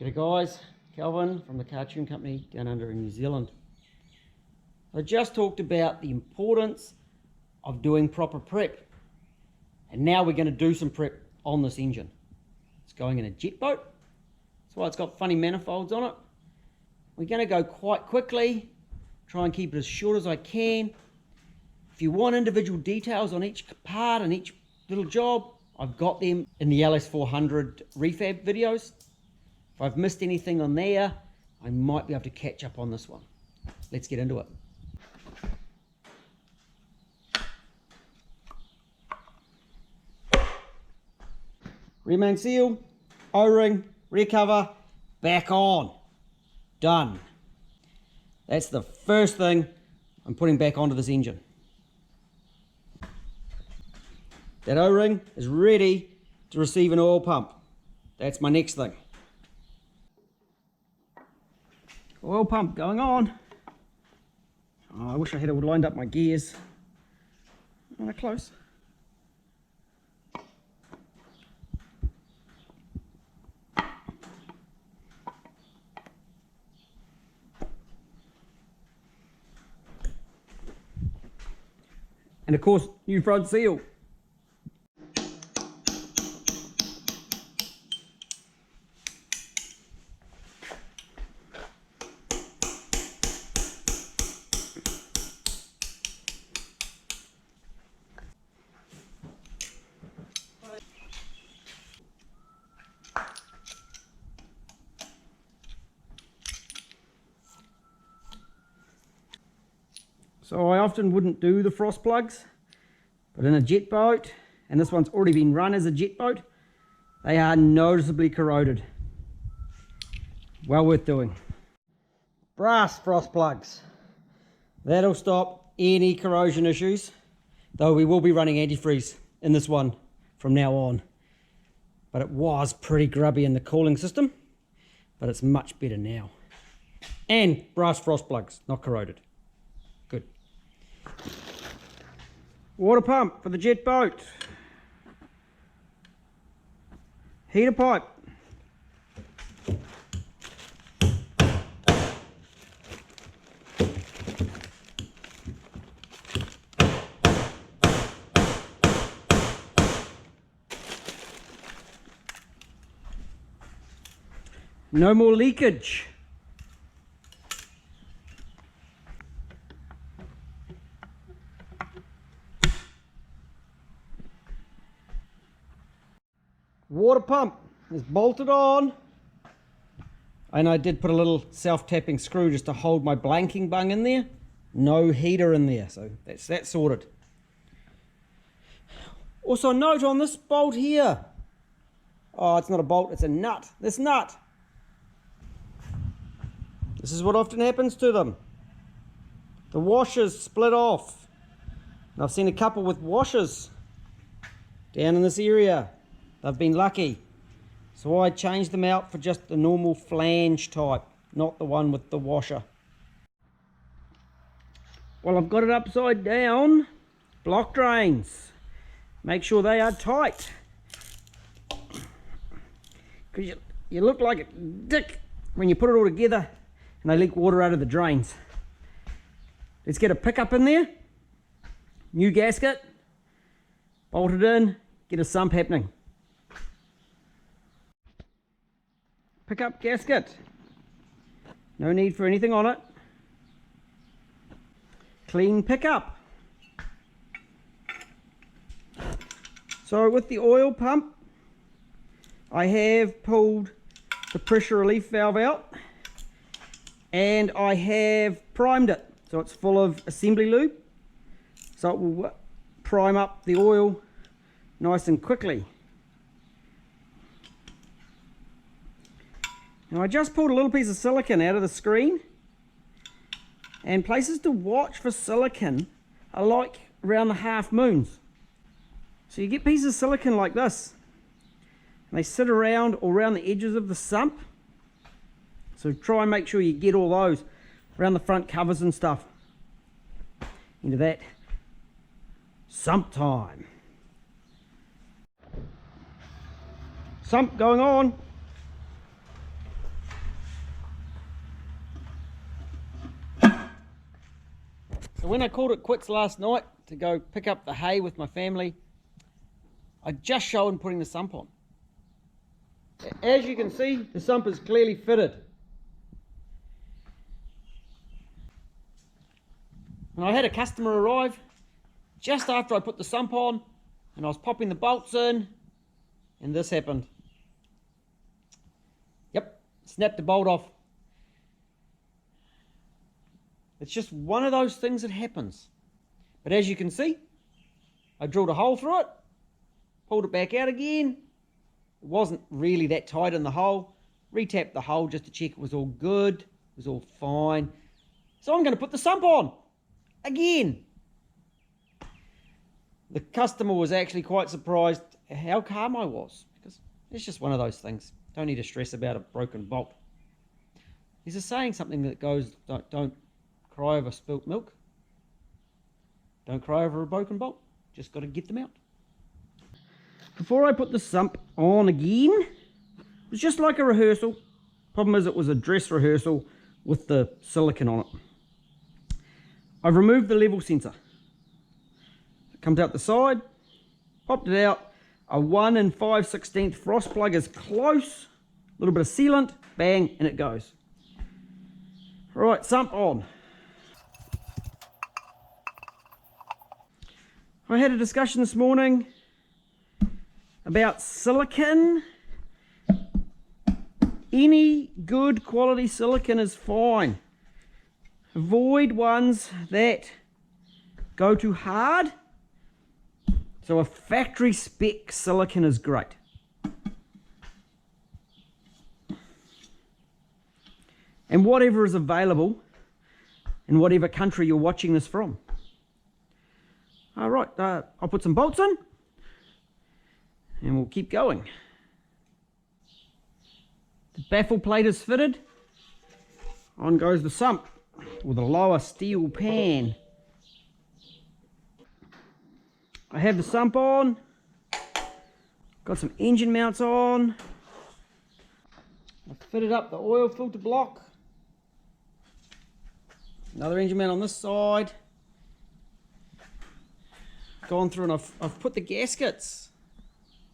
G'day guys, Calvin from the Cartoon Company down under in New Zealand. I just talked about the importance of doing proper prep, and now we're going to do some prep on this engine. It's going in a jet boat, that's why it's got funny manifolds on it. We're going to go quite quickly, try and keep it as short as I can. If you want individual details on each part and each little job, I've got them in the LS400 refab videos. If I've missed anything on there, I might be able to catch up on this one. Let's get into it. Rear main seal, O-ring, rear cover, back on. Done. That's the first thing I'm putting back onto this engine. That O-ring is ready to receive an oil pump. That's my next thing. Oil pump going on. Oh, I wish I had lined up my gears. Oh, they're close. And of course, new front seal. So I often wouldn't do the frost plugs, but in a jet boat, and this one's already been run as a jet boat, they are noticeably corroded. Well worth doing. Brass frost plugs. That'll stop any corrosion issues, though we will be running antifreeze in this one from now on. But it was pretty grubby in the cooling system, but it's much better now. And brass frost plugs, not corroded. Good. Water pump for the jet boat. Heater pipe. No more leakage. Water pump is bolted on, and I did put a little self-tapping screw just to hold my blanking bung in there. No heater in there, so that's that sorted. Also note on this bolt here, oh, it's not a bolt, it's a nut. This nut, this is what often happens to them. The washers split off, and I've seen a couple with washers down in this area. They've been lucky, so I changed them out for just the normal flange type, not the one with the washer. Well, I've got it upside down. Block drains, make sure they are tight, because you look like a dick when you put it all together and they leak water out of the drains. Let's get a pickup in there, new gasket, bolt it in, get a sump happening. Pickup gasket, no need for anything on it. Clean pickup. So with the oil pump, I have pulled the pressure relief valve out, and I have primed it, so it's full of assembly lube, so it will prime up the oil nice and quickly. Now I just pulled a little piece of silicone out of the screen, and places to watch for silicone are like around the half moons. So you get pieces of silicone like this, and they sit around or around the edges of the sump. So try and make sure you get all those around the front covers and stuff. Into that. Sump time. Sump going on. So when I called it quits last night to go pick up the hay with my family, I just showed putting the sump on. As you can see, the sump is clearly fitted. And I had a customer arrive just after I put the sump on, and I was popping the bolts in, and this happened. Yep, snapped the bolt off. It's just one of those things that happens. But as you can see, I drilled a hole through it, pulled it back out again. It wasn't really that tight in the hole. Retapped the hole just to check it was all good, it was all fine. So I'm going to put the sump on again. The customer was actually quite surprised how calm I was, because it's just one of those things. Don't need to stress about a broken bolt. There's a saying something that goes, don't cry over spilt milk. Don't cry over a broken bolt. Just got to get them out. Before I put the sump on again, it was just like a rehearsal. Problem is, it was a dress rehearsal with the silicone on it. I've removed the level sensor. It comes out the side, popped it out. A 1 5/16 frost plug is close. A little bit of sealant, bang, and it goes. Right, sump on. I had a discussion this morning about silicone. Any good quality silicone is fine. Avoid ones that go too hard. So a factory spec silicone is great. And whatever is available in whatever country you're watching this from. All right, I'll put some bolts in and we'll keep going. The baffle plate is fitted. On goes the sump with a lower steel pan. I have the sump on. Got some engine mounts on. I've fitted up the oil filter block. Another engine mount on this side. Gone through and I've put the gaskets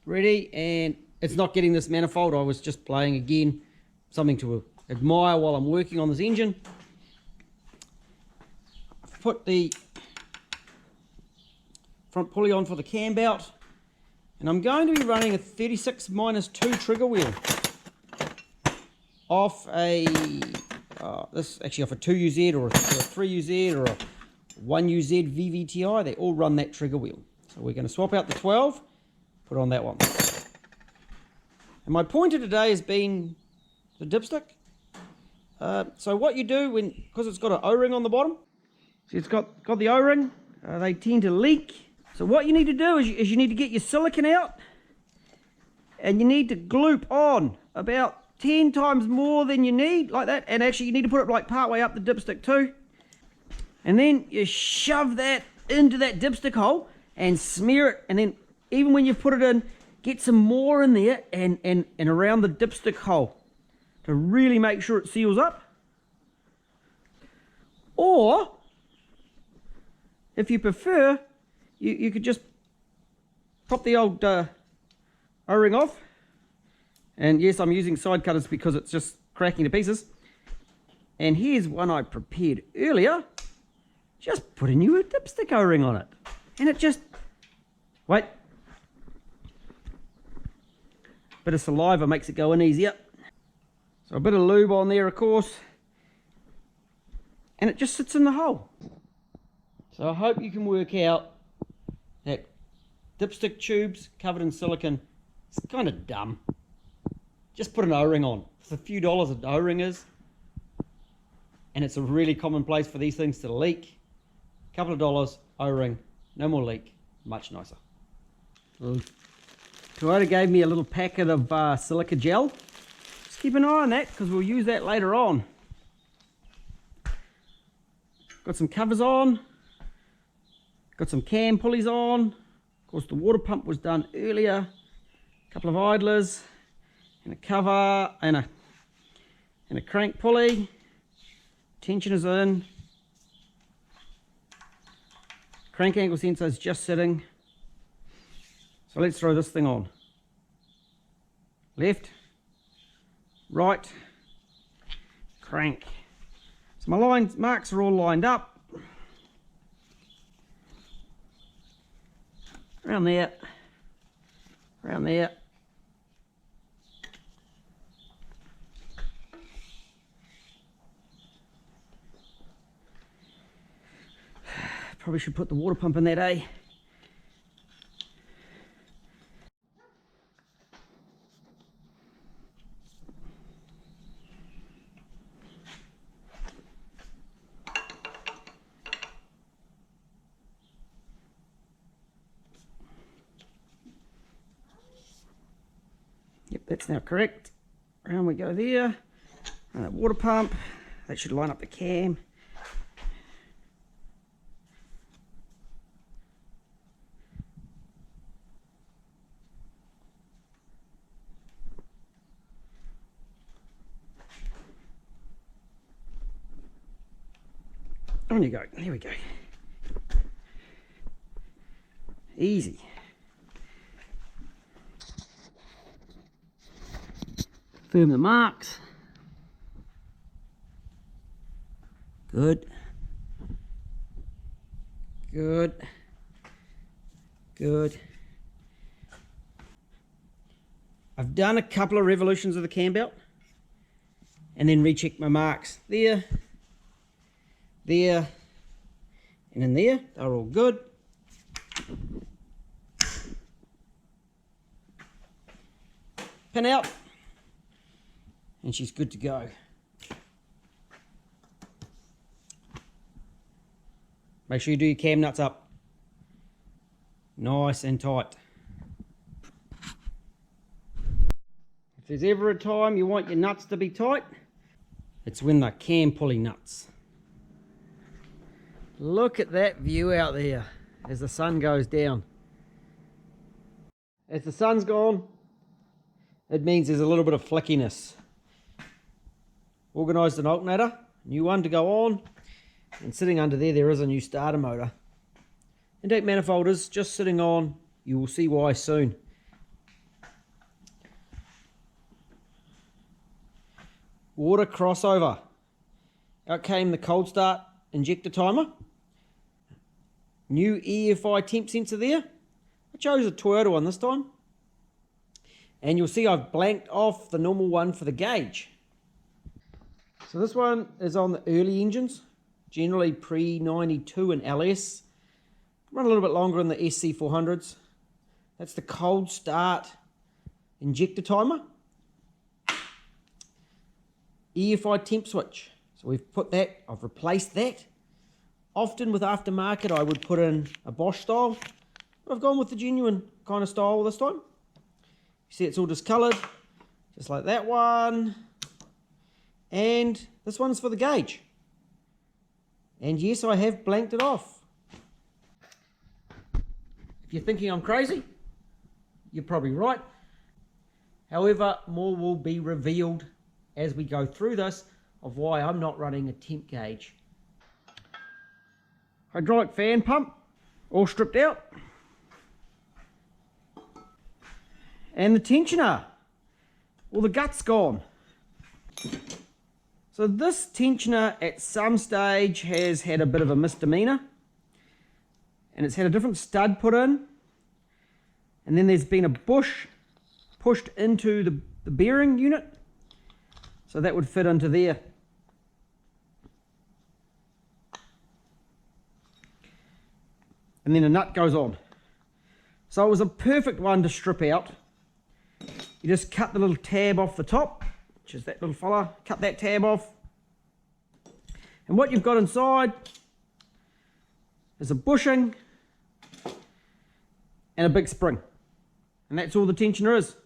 ready, and it's not getting this manifold. I was just playing again, something to admire while I'm working on this engine. I've put the front pulley on for the cam belt, and I'm going to be running a 36-2 trigger wheel off a this actually off a 2UZ or a 3UZ or a 1UZ VVTI. They all run that trigger wheel. So we're going to swap out the 12, put on that one. And my pointer today has been the Dipstick. So what you do because it's got an O-ring on the bottom, see it's got the O-ring, they tend to leak. So what you need to do is you need to get your silicone out, and you need to gloop on about 10 times more than you need, like that. And actually you need to put it like part way up the dipstick too. And then you shove that into that dipstick hole and smear it. And then even when you've put it in, get some more in there and around the dipstick hole to really make sure it seals up. Or, if you prefer, you could just pop the old O-ring off. And yes, I'm using side cutters because it's just cracking to pieces. And here's one I prepared earlier. Just put a new dipstick O-ring on it. And it just, wait. Bit of saliva makes it go in easier. So a bit of lube on there, of course. And it just sits in the hole. So I hope you can work out that dipstick tubes covered in silicone, it's kind of dumb. Just put an O-ring on. It's a few dollars an O-ring is. And it's a really common place for these things to leak. A couple of dollars, O-ring, no more leak, much nicer. Toyota gave me a little packet of silica gel. Just keep an eye on that because we'll use that later on. Got some covers on. Got some cam pulleys on. Of course, the water pump was done earlier. A couple of idlers and a cover and a crank pulley. Tension is in. Crank angle sensor is just sitting. So let's throw this thing on. Left, right, crank. So my marks are all lined up. Around there, around there. Probably should put the water pump in that, eh? Yep, that's now correct. Around we go there. Water pump. That should line up the cam. On you go. Here we go. Easy. Firm the marks. Good. Good. Good. I've done a couple of revolutions of the cam belt and then rechecked my marks. There, there, and in there. They're all good. Pin out. And she's good to go. Make sure you do your cam nuts up. Nice and tight. If there's ever a time you want your nuts to be tight, it's when the cam pulley nuts. Look at that view out there as the sun goes down. As the sun's gone, it means there's a little bit of flickiness. Organised an alternator, new one to go on, and sitting under there is a new starter motor. Intake manifold is just sitting on, you will see why soon. Water crossover. Out came the cold start injector timer. New EFI temp sensor there. I chose a Toyota one this time. And you'll see I've blanked off the normal one for the gauge. So this one is on the early engines, generally pre-92 and LS. Run a little bit longer in the SC400s. That's the cold start injector timer. EFI temp switch. So we've put that, I've replaced that. Often with aftermarket I would put in a Bosch style, but I've gone with the genuine kind of style this time. You see it's all discoloured, just like that one. And this one's for the gauge. And yes, I have blanked it off. If you're thinking I'm crazy, you're probably right. However, more will be revealed as we go through this of why I'm not running a temp gauge. Hydraulic fan pump, all stripped out. And the tensioner, well, the gut's gone. So this tensioner at some stage has had a bit of a misdemeanor, and it's had a different stud put in, and then there's been a bush pushed into the bearing unit, so that would fit into there. And then a nut goes on. So it was a perfect one to strip out. You just cut the little tab off the top, which is that little fella, cut that tab off. And what you've got inside is a bushing and a big spring. And that's all the tensioner is.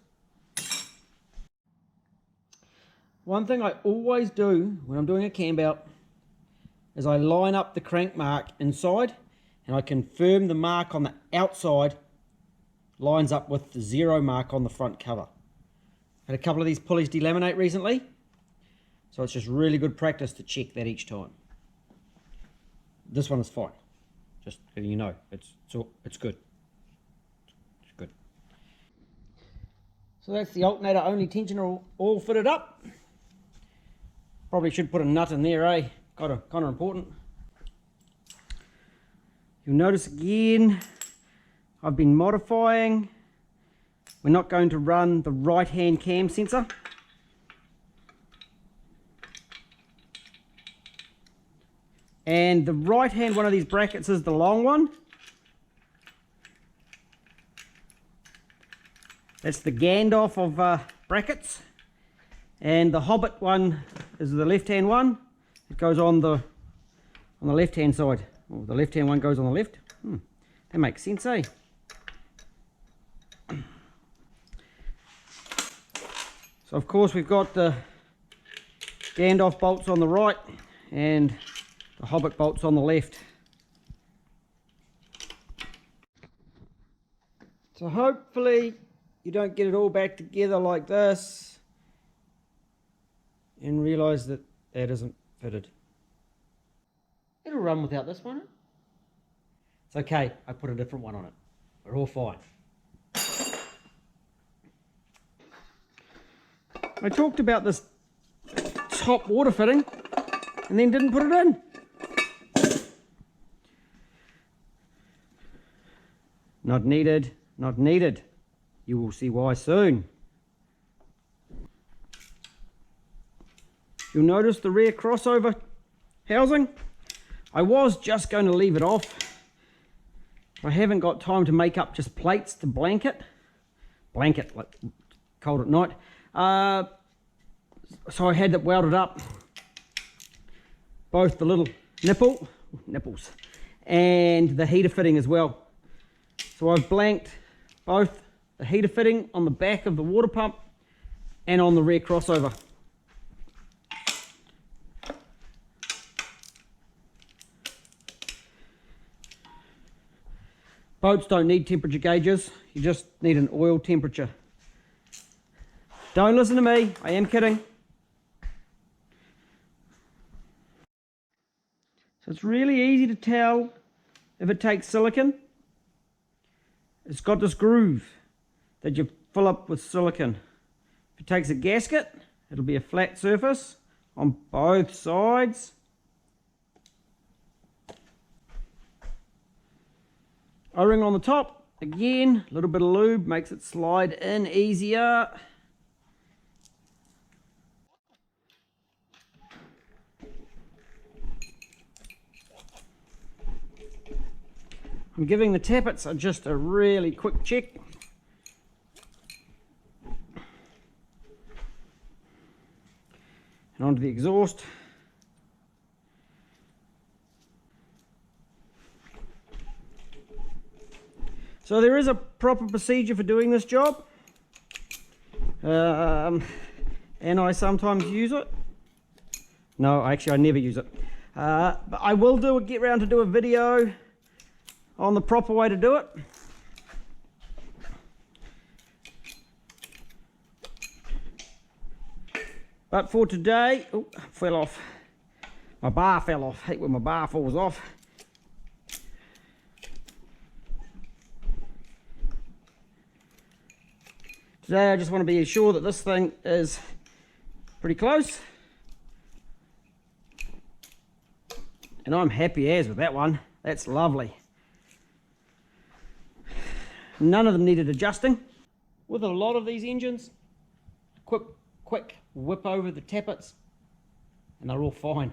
One thing I always do when I'm doing a cam belt is I line up the crank mark inside, and I confirm the mark on the outside lines up with the 0 mark on the front cover. Had a couple of these pulleys delaminate recently, so it's just really good practice to check that each time. This one is fine. Just letting you know, it's good. It's good. So that's the alternator only tensioner all fitted up. Probably should put a nut in there, eh? Kind of important. You'll notice again, I've been modifying. We're not going to run the right hand cam sensor. And the right hand one of these brackets is the long one. That's the Gandalf of brackets. And the Hobbit one is the left hand one. It goes on the left hand side. Oh, the left hand one goes on the left. That makes sense, eh? So of course we've got the Gandalf bolts on the right and the Hobbit bolts on the left. So hopefully you don't get it all back together like this and realise that that isn't fitted. It'll run without this one. It's okay, I put a different one on it. We're all fine. I talked about this top water fitting and then didn't put it in. Not needed, not needed. You will see why soon. You'll notice the rear crossover housing. I was just going to leave it off. I haven't got time to make up just plates to blanket like cold at night. So I had that welded up, both the little nipples and the heater fitting as well. So I've blanked both the heater fitting on the back of the water pump and on the rear crossover. Boats don't need temperature gauges, you just need an oil temperature. Don't listen to me, I am kidding. So it's really easy to tell if it takes silicone. It's got this groove that you fill up with silicone. If it takes a gasket, it'll be a flat surface on both sides. O-ring on the top, again, a little bit of lube makes it slide in easier. I'm giving the tappets just a really quick check. And onto the exhaust. So there is a proper procedure for doing this job, and I sometimes use it. No, actually I never use it. But I will get round to do a video on the proper way to do it. But for today, oh, fell off. My bar fell off. I hate when my bar falls off. Today I just want to be sure that this thing is pretty close. And I'm happy as with that one. That's lovely. None of them needed adjusting. With a lot of these engines, quick whip over the tappets and they're all fine.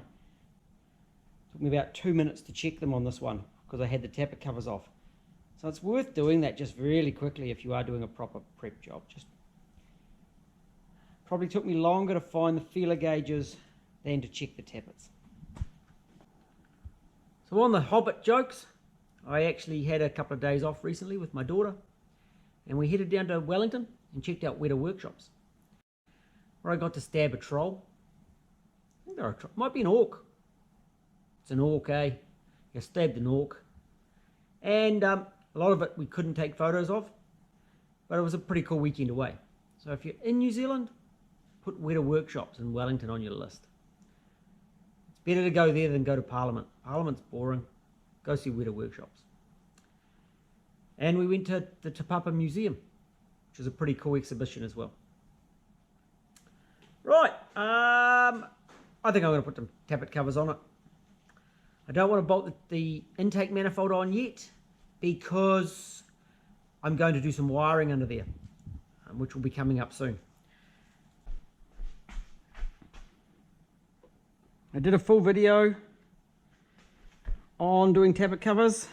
Took me about 2 minutes to check them on this one because I had the tappet covers off. So it's worth doing that just really quickly if you are doing a proper prep job. Just probably took me longer to find the feeler gauges than to check the tappets. So on the Hobbit jokes, I actually had a couple of days off recently with my daughter and we headed down to Wellington and checked out Weta Workshops, where I got to stab a troll. I think they're might be an orc. It's an orc, eh? I stabbed an orc. And a lot of it we couldn't take photos of, but it was a pretty cool weekend away. So if you're in New Zealand, put Weta Workshops in Wellington on your list. It's better to go there than go to Parliament. Parliament's boring. go see Weta Workshops. And we went to the Te Papa Museum, which is a pretty cool exhibition as well. Right, I think I'm going to put some tappet covers on it. I don't want to bolt the intake manifold on yet because I'm going to do some wiring under there, which will be coming up soon. I did a full video on doing tappet covers,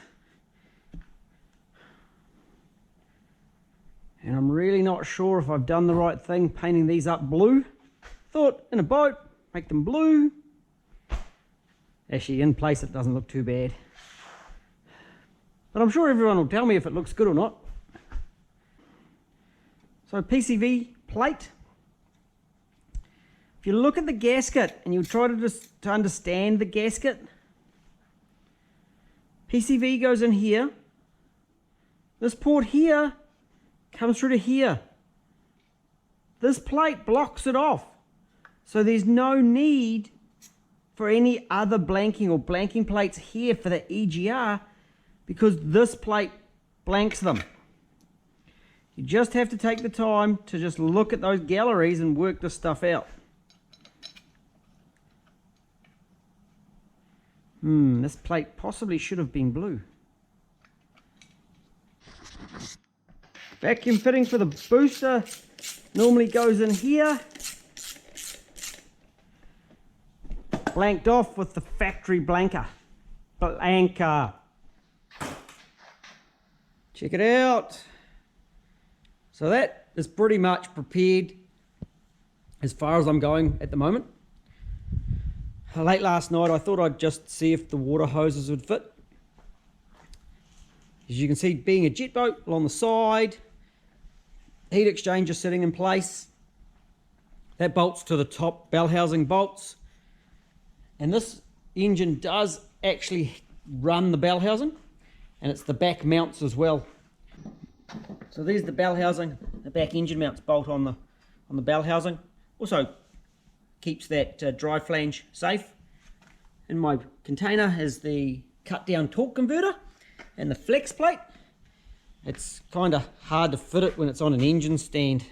and I'm really not sure if I've done the right thing painting these up blue. Thought in a boat, make them blue. Actually, in place it doesn't look too bad, but I'm sure everyone will tell me if it looks good or not. So PCV plate. If you look at the gasket and you try to understand the gasket, PCV goes in here. This port here comes through to here. This plate blocks it off. So there's no need for any other blanking or blanking plates here for the EGR because this plate blanks them. You just have to take the time to just look at those galleries and work this stuff out. This plate possibly should have been blue. Vacuum fitting for the booster normally goes in here. Blanked off with the factory blanker. Blanker. Check it out. So that is pretty much prepared as far as I'm going at the moment. Late last night I thought I'd just see if the water hoses would fit. As you can see, being a jet boat along the side, heat exchanger sitting in place. That bolts to the top bell housing bolts. And this engine does actually run the bell housing, and it's the back mounts as well. So there's the bell housing, the back engine mounts bolt on the bell housing. Also keeps that drive flange safe. In my container is the cut down torque converter and the flex plate. It's kind of hard to fit it when it's on an engine stand.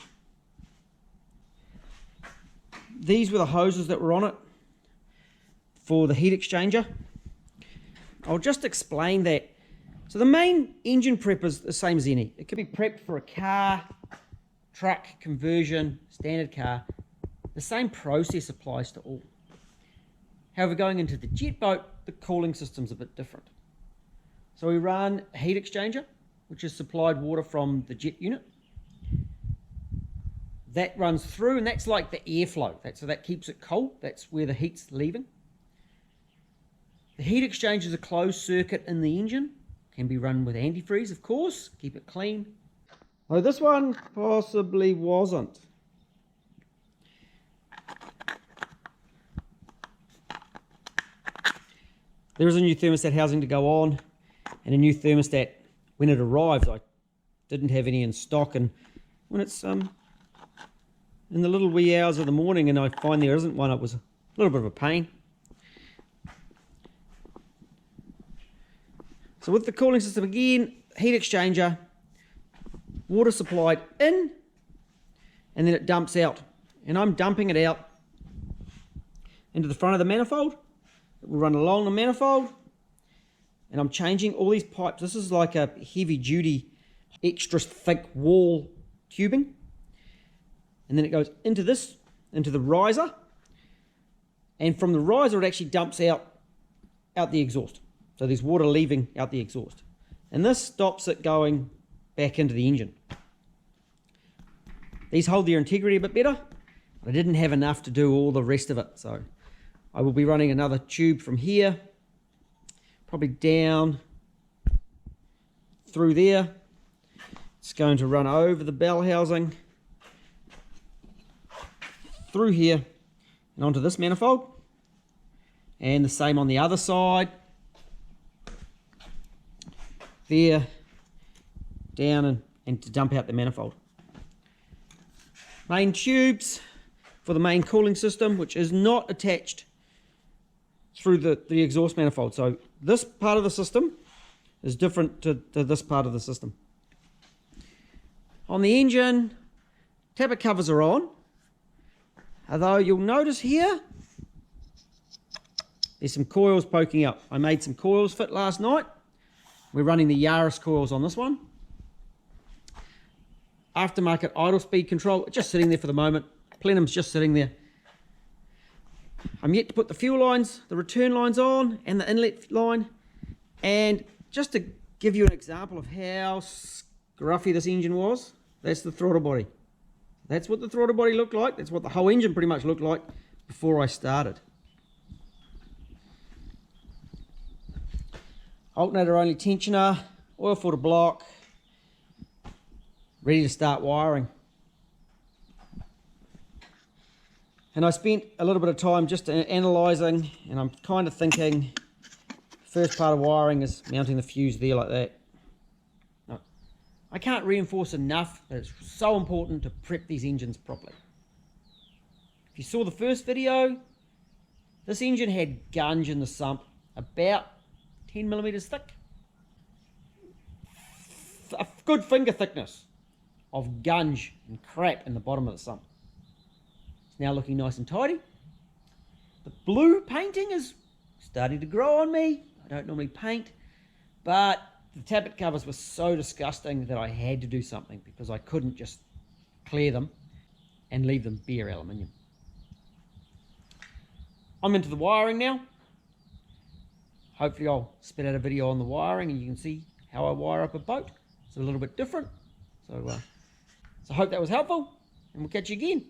These were the hoses that were on it for the heat exchanger. I'll just explain that. So the main engine prep is the same as any. It could be prepped for a car, truck, conversion, standard car. The same process applies to all. However, going into the jet boat, the cooling system's a bit different. So we run a heat exchanger, which is supplied water from the jet unit. That runs through, and that's like the airflow. So that keeps it cold. That's where the heat's leaving. The heat exchanger is a closed circuit in the engine. Can be run with antifreeze, of course. Keep it clean. Oh, this one possibly wasn't. There is a new thermostat housing to go on, and a new thermostat when it arrives. I didn't have any in stock, and when it's in the little wee hours of the morning and I find there isn't one, it was a little bit of a pain. So with the cooling system again, heat exchanger, water supplied in, and then it dumps out. And I'm dumping it out into the front of the manifold. It will run along the manifold, and I'm changing all these pipes. This is like a heavy duty, extra thick wall tubing. And then it goes into this, into the riser. And from the riser, it actually dumps out the exhaust. So there's water leaving out the exhaust. And this stops it going back into the engine. These hold their integrity a bit better, but I didn't have enough to do all the rest of it. So I will be running another tube from here, probably down through there. It's going to run over the bell housing, through here, and onto this manifold. And the same on the other side. There, down and to dump out the manifold. Main tubes for the main cooling system, which is not attached through the exhaust manifold. So this part of the system is different to this part of the system. On the engine, tappet covers are on, although you'll notice here there's some coils poking up. I made some coils fit last night. We're running the Yaris coils on this one. Aftermarket idle speed control, just sitting there for the moment. Plenum's just sitting there. I'm yet to put the fuel lines, the return lines on, and the inlet line. And just to give you an example of how scruffy this engine was, that's the throttle body. That's what the throttle body looked like. That's what the whole engine pretty much looked like before I started. Alternator only tensioner, oil filter block, ready to start wiring. And I spent a little bit of time just analysing, and I'm kind of thinking first part of wiring is mounting the fuse there like that. No, I can't reinforce enough that it's so important to prep these engines properly. If you saw the first video, this engine had gunge in the sump about 10 millimeters thick. A good finger thickness of gunge and crap in the bottom of the sump. It's now looking nice and tidy. The blue painting is starting to grow on me. I don't normally paint, but the tappet covers were so disgusting that I had to do something because I couldn't just clear them and leave them bare aluminium. I'm into the wiring now. Hopefully I'll spit out a video on the wiring and you can see how I wire up a boat. It's a little bit different. So I hope that was helpful, and we'll catch you again.